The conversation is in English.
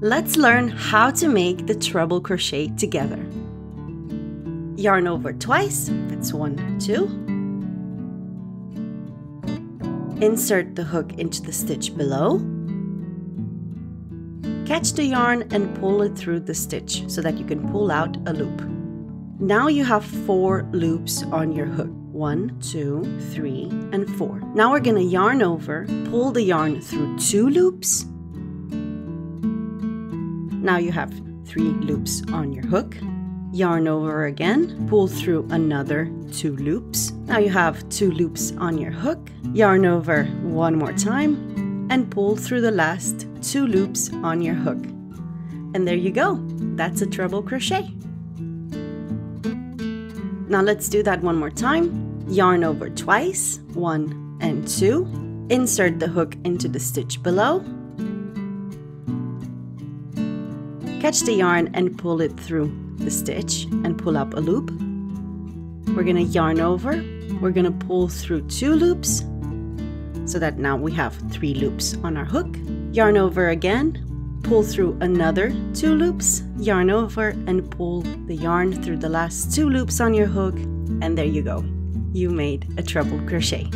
Let's learn how to make the treble crochet together. Yarn over twice, that's 1, 2. Insert the hook into the stitch below. Catch the yarn and pull it through the stitch so that you can pull out a loop. Now you have 4 loops on your hook. 1, 2, 3, and 4. Now we're gonna yarn over, pull the yarn through 2 loops. Now you have 3 loops on your hook. Yarn over again, pull through another 2 loops. Now you have 2 loops on your hook. Yarn over one more time and pull through the last 2 loops on your hook. And there you go. That's a treble crochet. Now let's do that one more time. Yarn over twice, 1 and 2. Insert the hook into the stitch below. Catch the yarn and pull it through the stitch and pull up a loop. We're gonna yarn over. We're gonna pull through 2 loops so that now we have 3 loops on our hook. Yarn over again. Pull through another 2 loops, yarn over and pull the yarn through the last 2 loops on your hook, and there you go. You made a treble crochet.